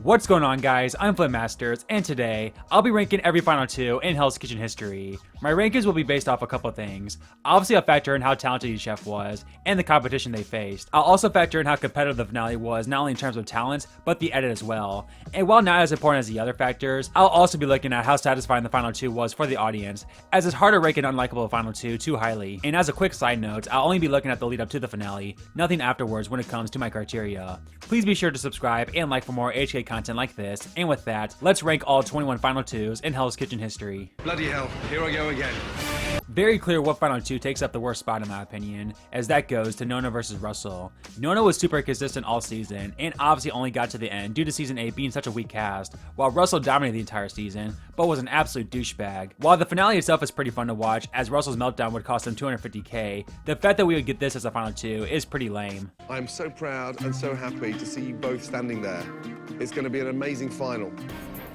What's going on, guys? I'm FlynnMasters, and today I'll be ranking every Final 2 in Hell's Kitchen history. My rankings will be based off a couple of things. Obviously, I'll factor in how talented each chef was and the competition they faced. I'll also factor in how competitive the finale was, not only in terms of talent, but the edit as well. And while not as important as the other factors, I'll also be looking at how satisfying the Final 2 was for the audience, as it's hard to rank an unlikable Final 2 too highly. And as a quick side note, I'll only be looking at the lead up to the finale, nothing afterwards when it comes to my criteria. Please be sure to subscribe and like for more HK content like this, and with that, let's rank all 21 Final 2s in Hell's Kitchen history. Bloody hell, here I go again. Very clear what Final 2 takes up the worst spot in my opinion, as that goes to Nona versus Russell. Nona was super consistent all season, and obviously only got to the end due to Season 8 being such a weak cast, while Russell dominated the entire season, but was an absolute douchebag. While the finale itself is pretty fun to watch, as Russell's meltdown would cost him $250K, the fact that we would get this as a Final 2 is pretty lame. I'm so proud and so happy to see you both standing there. It's going to be an amazing final.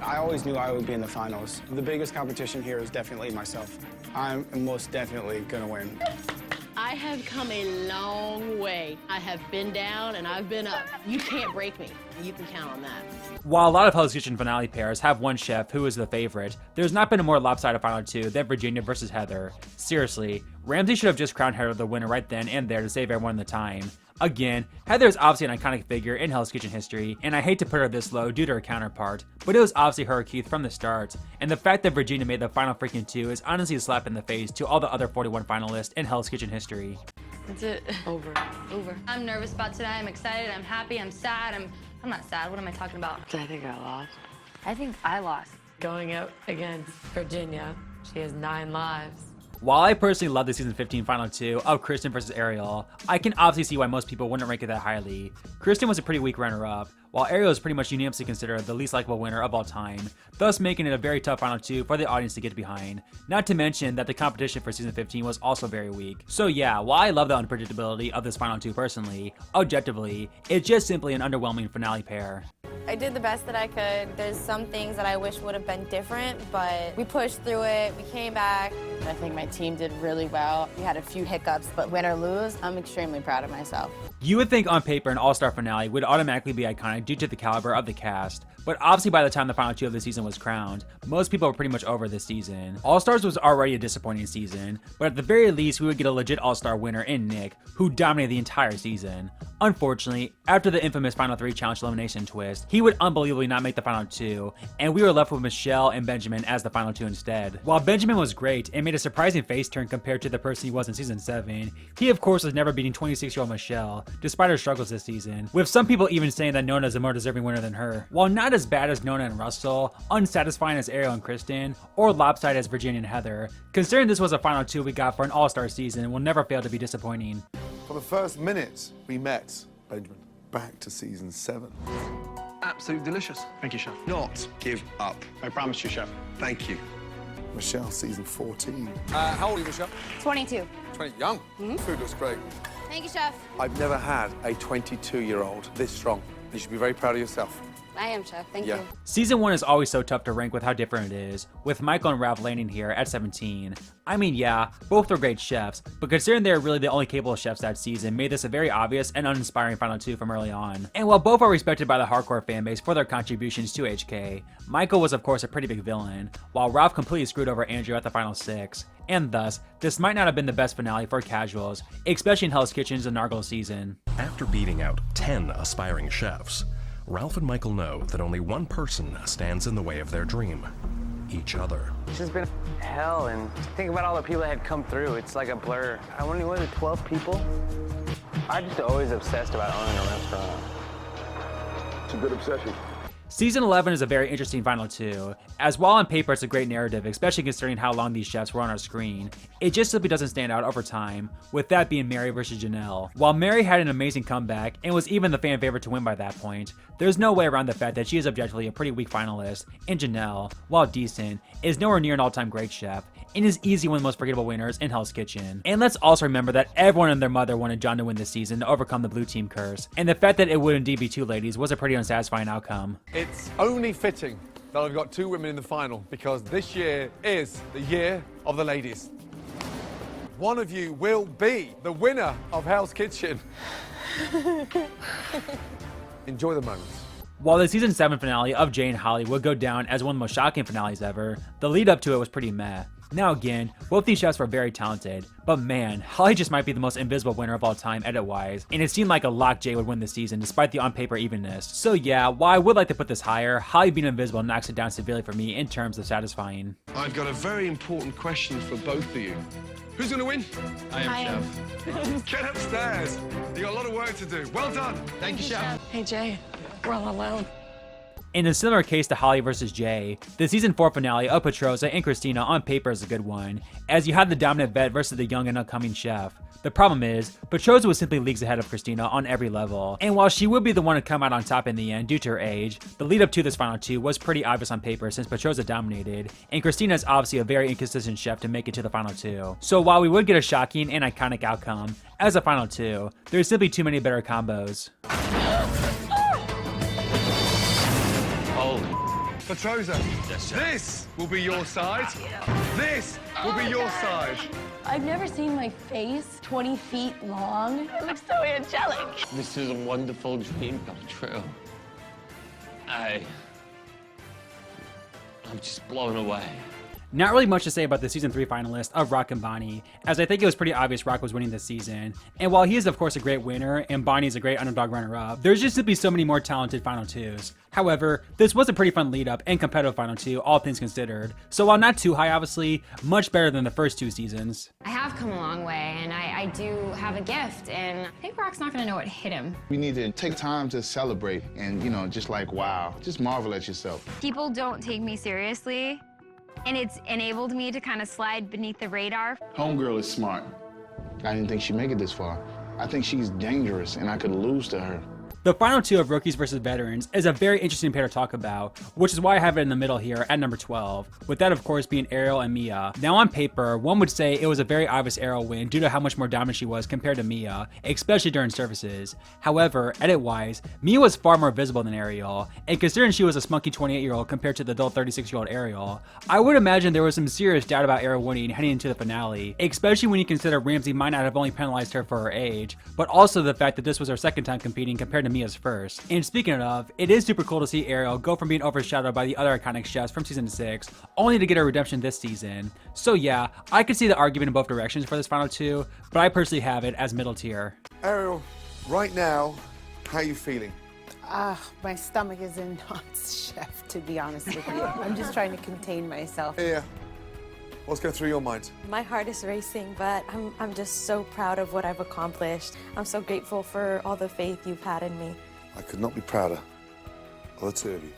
I always knew I would be in the finals. The biggest competition here is definitely myself. I'm most definitely gonna win. I have come a long way. I have been down and I've been up. You can't break me. You can count on that. While a lot of Hell's Kitchen finale pairs have one chef who is the favorite, there's not been a more lopsided Final 2 than Virginia versus Heather. Seriously, Ramsay should have just crowned Heather the winner right then and there to save everyone the time. Again, Heather is obviously an iconic figure in Hell's Kitchen history, and I hate to put her this low due to her counterpart, but it was obviously her or Keith from the start, and the fact that Virginia made the final freaking 2 is honestly a slap in the face to all the other 41 finalists in Hell's Kitchen history. That's it. Over. I'm nervous about today. I'm excited. I'm happy. I'm sad. I'm not sad. What am I talking about? I think I lost. I think I lost. Going up against Virginia, she has 9 lives. While I personally love the Season 15 Final 2 of Kristen versus Ariel, I can obviously see why most people wouldn't rank it that highly. Kristen was a pretty weak runner-up, while Ariel is pretty much unanimously considered the least likable winner of all time, thus making it a very tough Final 2 for the audience to get behind. Not to mention that the competition for Season 15 was also very weak. So yeah, while I love the unpredictability of this Final 2 personally, objectively, it's just simply an underwhelming finale pair. I did the best that I could. There's some things that I wish would have been different, but we pushed through it, we came back. I think my team did really well. We had a few hiccups, but win or lose, I'm extremely proud of myself. You would think on paper an all-star finale would automatically be iconic due to the caliber of the cast, but obviously by the time the Final 2 of the season was crowned, most people were pretty much over this season. All-Stars was already a disappointing season, but at the very least we would get a legit all-star winner in Nick, who dominated the entire season. Unfortunately, after the infamous Final 3 challenge elimination twist, he would unbelievably not make the Final 2, and we were left with Michelle and Benjamin as the Final 2 instead. While Benjamin was great and made a surprising face turn compared to the person he was in Season 7, he of course was never beating 26-year-old Michelle, despite her struggles this season, with some people even saying that Nona is a more deserving winner than her. While not as bad as Nona and Russell, unsatisfying as Ariel and Kristen, or lopsided as Virginia and Heather, considering this was a Final 2 we got for an all-star season, will never fail to be disappointing. For the first minute we met, Benjamin, back to Season 7. Absolutely delicious. Thank you, Chef. Not give up. I promise you, Chef. Thank you. Michelle, Season 14. How old are you, Michelle? 22. 20. Young. Food looks great. Thank you, Chef. I've never had a 22-year-old this strong. You should be very proud of yourself. I am, Chef. Thank you. Season 1 is always so tough to rank with how different it is, with Michael and Ralph landing here at 17. I mean, yeah, both were great chefs, but considering they're really the only capable chefs that season made this a very obvious and uninspiring Final 2 from early on. And while both are respected by the hardcore fanbase for their contributions to HK, Michael was of course a pretty big villain, while Ralph completely screwed over Andrew at the final 6. And thus, this might not have been the best finale for casuals, especially in Hell's Kitchen's inaugural season. After beating out 10 aspiring chefs, Ralph and Michael know that only one person stands in the way of their dream: each other. This has been hell, and think about all the people that had come through. It's like a blur. I only was it 12 people? I'm just always obsessed about owning a restaurant. It's a good obsession. Season 11 is a very interesting Final 2, as while on paper it's a great narrative, especially considering how long these chefs were on our screen, it just simply doesn't stand out over time, with that being Mary versus Janelle. While Mary had an amazing comeback, and was even the fan favorite to win by that point, there's no way around the fact that she is objectively a pretty weak finalist, and Janelle, while decent, is nowhere near an all-time great chef, and is easily one of the most forgettable winners in Hell's Kitchen. And let's also remember that everyone and their mother wanted John to win this season to overcome the blue team curse, and the fact that it would indeed be 2 ladies was a pretty unsatisfying outcome. It's only fitting that I've got 2 women in the final, because this year is the year of the ladies. One of you will be the winner of Hell's Kitchen. Enjoy the moments. While the season 7 finale of Jay and Holly would go down as one of the most shocking finales ever, the lead up to it was pretty meh. Now again, both these chefs were very talented, but man, Holly just might be the most invisible winner of all time edit-wise, and it seemed like a lock Jay would win this season despite the on-paper evenness. So yeah, while I would like to put this higher, Holly being invisible knocks it down severely for me in terms of satisfying. I've got a very important question for both of you. Who's going to win? I am, Chef. Get upstairs. You got a lot of work to do. Well done. Thank you, Chef. Hey, Jay, we're all alone. In a similar case to Holly versus Jay, the season 4 finale of Petrosa and Christina on paper is a good one, as you had the dominant vet versus the young and upcoming chef. The problem is, Petrosa was simply leagues ahead of Christina on every level, and while she would be the one to come out on top in the end due to her age, the lead up to this final 2 was pretty obvious on paper since Petrosa dominated, and Christina is obviously a very inconsistent chef to make it to the final 2. So while we would get a shocking and iconic outcome, as a final 2, there's simply too many better combos. Petrosa, this will be your side. This will be your side. I've never seen my face 20 feet long. It looks so angelic. This is a wonderful dream come true. I'm just blown away. Not really much to say about the season 3 finalist of Rock and Bonnie, as I think it was pretty obvious Rock was winning this season. And while he is of course a great winner and Bonnie is a great underdog runner-up, there's just simply so many more talented final 2s. However, this was a pretty fun lead-up and competitive final 2, all things considered. So while not too high obviously, much better than the first 2 seasons. I have come a long way, and I do have a gift, and I think Rock's not gonna know what hit him. We need to take time to celebrate and, you know, just like, wow, just marvel at yourself. People don't take me seriously, and it's enabled me to kind of slide beneath the radar. Homegirl is smart. I didn't think she'd make it this far. I think she's dangerous, and I could lose to her. The final 2 of Rookies versus Veterans is a very interesting pair to talk about, which is why I have it in the middle here at number 12, with that of course being Ariel and Mia. Now on paper, one would say it was a very obvious Ariel win due to how much more dominant she was compared to Mia, especially during services. However, edit-wise, Mia was far more visible than Ariel, and considering she was a spunky 28-year-old compared to the adult 36-year-old Ariel, I would imagine there was some serious doubt about Ariel winning heading into the finale, especially when you consider Ramsey might not have only penalized her for her age, but also the fact that this was her second time competing compared to Mia's first. And speaking of, it is super cool to see Ariel go from being overshadowed by the other iconic chefs from season 6, only to get a redemption this season. So yeah, I could see the argument in both directions for this final 2, but I personally have it as middle tier. Ariel, right now, how are you feeling? My stomach is in knots, chef, to be honest with you. I'm just trying to contain myself. Yeah. What's going through your mind? My heart is racing, but I'm just so proud of what I've accomplished. I'm so grateful for all the faith you've had in me. I could not be prouder of the 2 of you.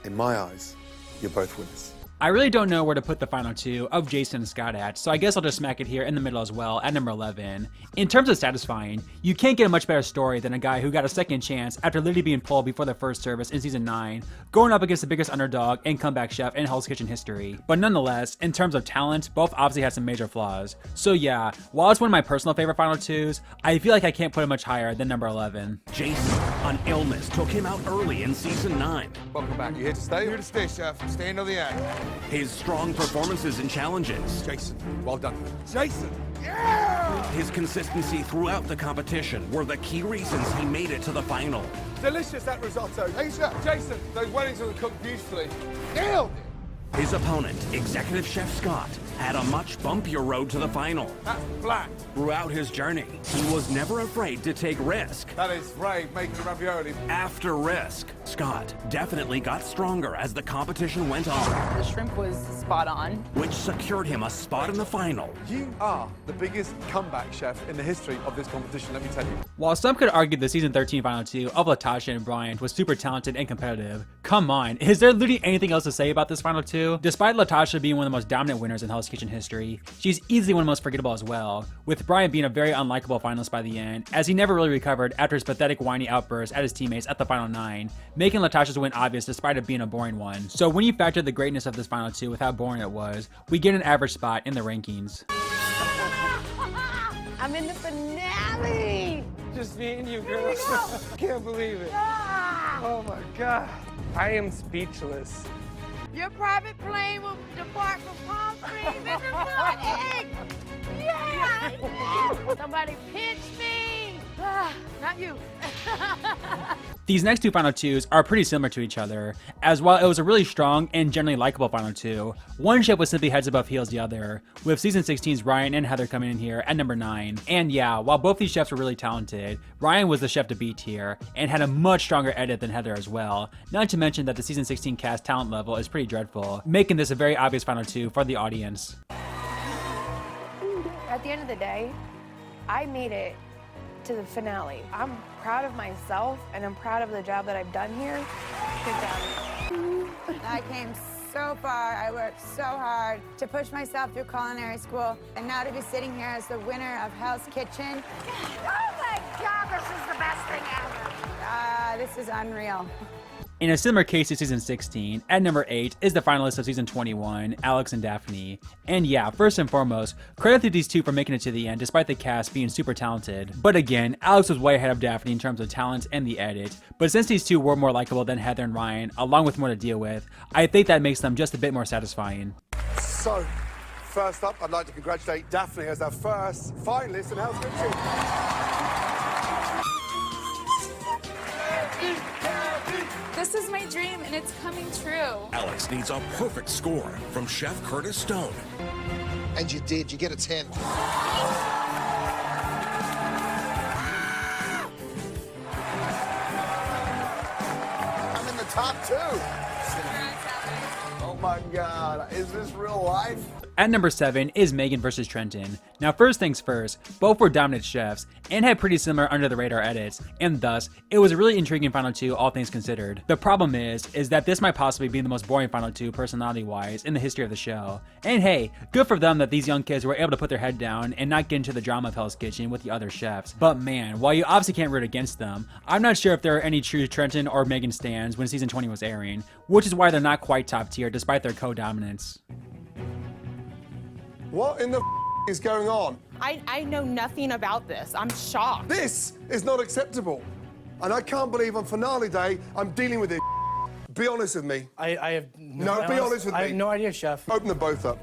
In my eyes, you're both winners. I really don't know where to put the final 2 of Jason and Scott at, so I guess I'll just smack it here in the middle as well at number 11. In terms of satisfying, you can't get a much better story than a guy who got a second chance after literally being pulled before the first service in season 9, going up against the biggest underdog and comeback chef in Hell's Kitchen history. But nonetheless, in terms of talent, both obviously had some major flaws. So yeah, while it's one of my personal favorite final 2s, I feel like I can't put it much higher than number 11. Jason, an illness took him out early in season 9. Welcome back. You here to stay? Here to stay, chef. Stay until the end. His strong performances and challenges. Jason, well done. Jason! Yeah! His consistency throughout the competition were the key reasons he made it to the final. Delicious, that risotto. Hey, chef. Jason, those weddings were cooked beautifully. Nailed it! His opponent, Executive Chef Scott, had a much bumpier road to the final. That's black. Throughout his journey, he was never afraid to take risk. That is Ray making the ravioli. After risk, Scott definitely got stronger as the competition went on. The shrimp was spot on. Which secured him a spot in the final. You are the biggest comeback chef in the history of this competition, let me tell you. While some could argue the season 13 final 2 of Latasha and Bryant was super talented and competitive, come on, is there literally anything else to say about this final 2? Despite Latasha being one of the most dominant winners in Hell's Kitchen history, she's easily one of the most forgettable as well, with Bryant being a very unlikable finalist by the end, as he never really recovered after his pathetic whiny outburst at his teammates at the final 9, making Latasha's win obvious despite it being a boring one. So when you factor the greatness of this final 2 with how boring it was, we get an average spot in the rankings. I'm in the finale. Just me and you, girl. Can't believe it. Oh my God. I am speechless. Your private plane will depart from Palm Springs in the morning. Yeah. Somebody pinch me. Not you. These next two final twos are pretty similar to each other, as while it was a really strong and generally likable final two, one chef was simply heads above heels the other, with season 16's Ryan and Heather coming in here at number 9. And yeah, while both these chefs were really talented, Ryan was the chef to beat here, and had a much stronger edit than Heather as well, not to mention that the season 16 cast talent level is pretty dreadful, making this a very obvious final two for the audience. At the end of the day, I made it to the finale. I'm proud of myself and I'm proud of the job that I've done here. Good job. I came so far. I worked so hard to push myself through culinary school, and now to be sitting here as the winner of Hell's Kitchen. Oh my God, this is the best thing ever. This is unreal. In a similar case to season 16, at number 8 is the finalist of season 21, Alex and Daphne. And yeah, first and foremost, credit to these two for making it to the end despite the cast being super talented. But again, Alex was way ahead of Daphne in terms of talent and the edit. But since these two were more likable than Heather and Ryan, along with more to deal with, I think that makes them just a bit more satisfying. So, first up, I'd like to congratulate Daphne as our first finalist in Hell's Kitchen. This is my dream, and it's coming true. Alex needs a perfect score from Chef Curtis Stone. And you did. You get a 10. I'm in the top 2. Oh my God, is this real life? At number 7 is Megan versus Trenton. Now first things first, both were dominant chefs and had pretty similar under the radar edits, and thus, it was a really intriguing final two all things considered. The problem is that this might possibly be the most boring final two personality wise in the history of the show. And hey, good for them that these young kids were able to put their head down and not get into the drama of Hell's Kitchen with the other chefs. But man, while you obviously can't root against them, I'm not sure if there are any true Trenton or Megan stans when season 20 was airing, which is why they're not quite top tier despite their co-dominance. What in the is going on? I know nothing about this. I'm shocked. This is not acceptable. And I can't believe on finale day, I'm dealing with it. Be honest with me. I have No, be honest with me. I have no idea, Chef. Open them both up.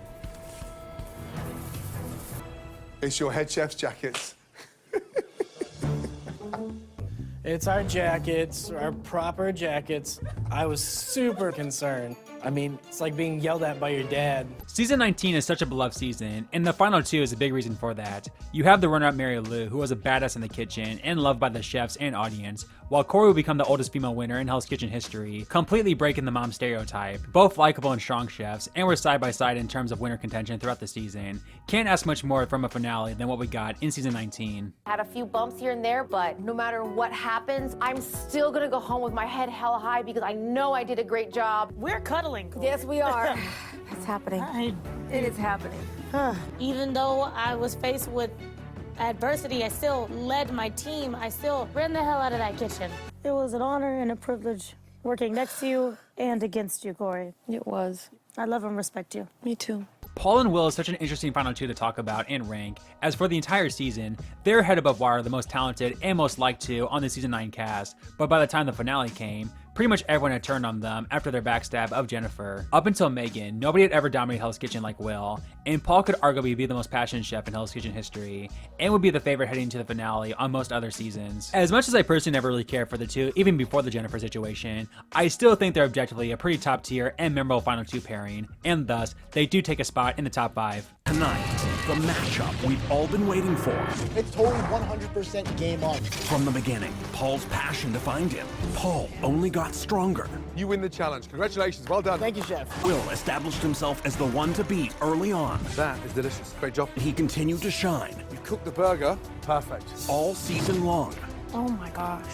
It's your head chef's jackets. It's our jackets, our proper jackets. I was super concerned. I mean, it's like being yelled at by your dad. Season 19 is such a beloved season, and the final two is a big reason for that. You have the runner-up Mary Lou, who was a badass in the kitchen and loved by the chefs and audience, while Corey will become the oldest female winner in Hell's Kitchen history, completely breaking the mom stereotype. Both likable and strong chefs, and were side by side in terms of winner contention throughout the season. Can't ask much more from a finale than what we got in season 19. Had a few bumps here and there, but no matter what happens, I'm still gonna go home with my head held high because I know I did a great job. We're cuddling. Yes, we are. It's happening. It is happening. Even though I was faced with adversity, I still led my team. I still ran the hell out of that kitchen. It was an honor and a privilege working next to you and against you, Corey. It was. I love and respect you. Me too. Paul and Will is such an interesting final two to talk about and rank, as for the entire season, they're head above water the most talented and most liked to on the season 9 cast, but by the time the finale came, pretty much everyone had turned on them after their backstab of Jennifer. Up until Megan, nobody had ever dominated Hell's Kitchen like Will, and Paul could arguably be the most passionate chef in Hell's Kitchen history, and would be the favorite heading to the finale on most other seasons. As much as I personally never really cared for the two, even before the Jennifer situation, I still think they're objectively a pretty top tier and memorable final two pairing, and thus, they do take a spot in the top 5. Tonight, the matchup we've all been waiting for. It's totally 100% game on. From the beginning, Paul's passion defined him. Paul only got stronger. You win the challenge. Congratulations. Well done. Thank you, Chef. Will established himself as the one to beat early on. That is delicious. Great job. He continued to shine. You cooked the burger. Perfect. All season long. Oh my gosh.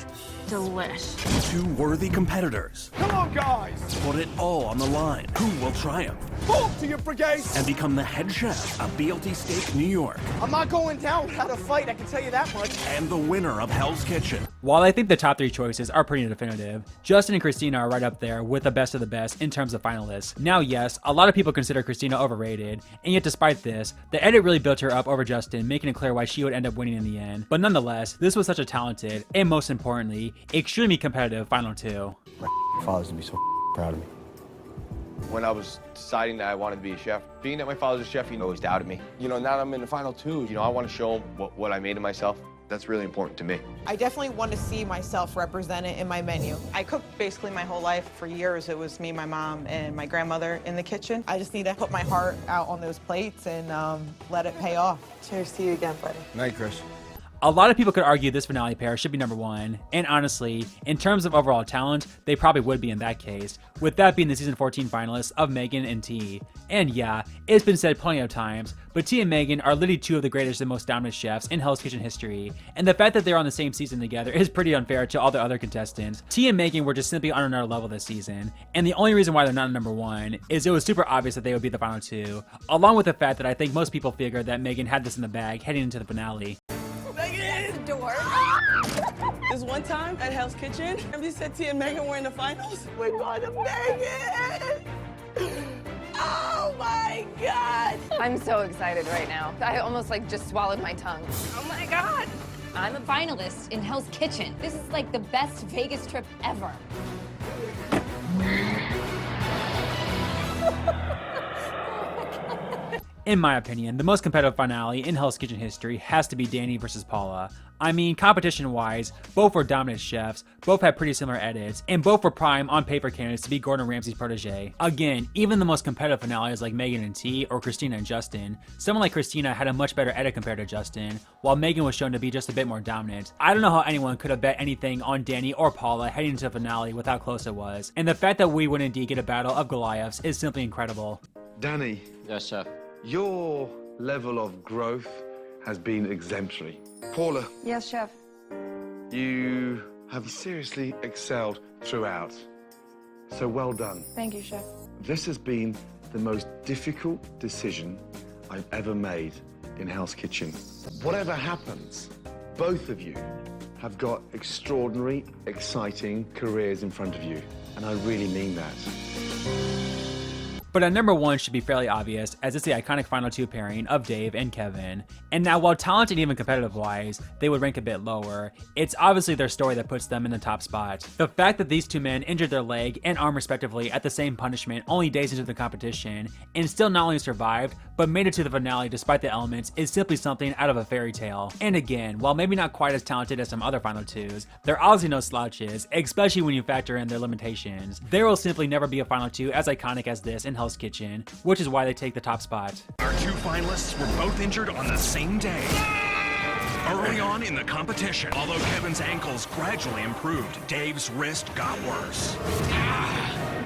Delish. Two worthy competitors. Come on, guys. Put it all on the line. Who will triumph? Fork to your brigade. And become the head chef of BLT Steak New York. I'm not going down without a fight, I can tell you that much. And the winner of Hell's Kitchen. While I think the top 3 choices are pretty definitive, Justin and Christina are right up there with the best of the best in terms of finalists. Now yes, a lot of people consider Christina overrated, and yet despite this, the edit really built her up over Justin, making it clear why she would end up winning in the end. But nonetheless, this was such a talented, and most importantly, extremely competitive final two. My father's gonna be so proud of me. When I was deciding that I wanted to be a chef, being that my father's a chef, he always doubted me. You know, now that I'm in the final two, you know, I want to show him what I made of myself. That's really important to me. I definitely want to see myself represented in my menu. I cooked basically my whole life. For years, it was me, my mom, and my grandmother in the kitchen. I just need to put my heart out on those plates and let it pay off. Cheers to you again, buddy. Night, Chris. A lot of people could argue this finale pair should be number 1, and honestly, in terms of overall talent, they probably would be in that case, with that being the season 14 finalists of Megan and T. And yeah, it's been said plenty of times, but T and Megan are literally 2 of the greatest and most dominant chefs in Hell's Kitchen history, and the fact that they're on the same season together is pretty unfair to all the other contestants. T and Megan were just simply on another level this season, and the only reason why they're not number 1 is it was super obvious that they would be the final 2, along with the fact that I think most people figured that Megan had this in the bag heading into the finale. Door. This one time at Hell's Kitchen, everybody said T and Megan were in the finals. We're going to Megan! Oh my God! I'm so excited right now. I almost just swallowed my tongue. Oh my God! I'm a finalist in Hell's Kitchen. This is like the best Vegas trip ever. In my opinion, the most competitive finale in Hell's Kitchen history has to be Danny versus Paula. I mean, competition-wise, both were dominant chefs, both had pretty similar edits, and both were prime on paper candidates to be Gordon Ramsay's protege. Again, even the most competitive finales like Megan and T or Christina and Justin, someone like Christina had a much better edit compared to Justin, while Megan was shown to be just a bit more dominant. I don't know how anyone could have bet anything on Danny or Paula heading into the finale with how close it was, and the fact that we would indeed get a battle of Goliaths is simply incredible. Danny. Yes, chef. Your level of growth has been exemplary. Paula. Yes, chef. You have seriously excelled throughout. So well done. Thank you, chef. This has been the most difficult decision I've ever made in Hell's Kitchen. Whatever happens, both of you have got extraordinary, exciting careers in front of you. And I really mean that. But at number 1 should be fairly obvious, as it's the iconic final 2 pairing of Dave and Kevin. And now, while talent and even competitive-wise, they would rank a bit lower, it's obviously their story that puts them in the top spot. The fact that these 2 men injured their leg and arm respectively at the same punishment only days into the competition, and still not only survived, but made it to the finale despite the elements is simply something out of a fairy tale. And again, while maybe not quite as talented as some other final 2s, they're obviously no slouches, especially when you factor in their limitations. There will simply never be a final 2 as iconic as this in Hell's Kitchen, which is why they take the top spot. Our 2 finalists were both injured on the same day. Early on in the competition, although Kevin's ankles gradually improved, Dave's wrist got worse.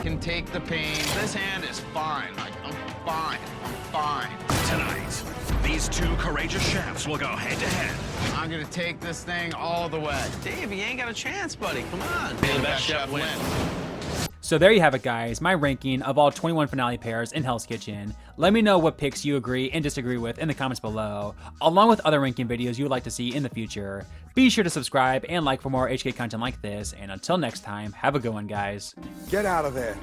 Can take the pain. This hand is fine. I'm fine. I'm fine. Tonight, these 2 courageous chefs will go head-to-head. I'm gonna take this thing all the way. Dave, you ain't got a chance, buddy. Come on. May the best chef win. So there you have it, guys, my ranking of all 21 finale pairs in Hell's Kitchen. Let me know what picks you agree and disagree with in the comments below, along with other ranking videos you would like to see in the future. Be sure to subscribe and like for more HK content like this, and until next time, have a good one, guys. Get out of there.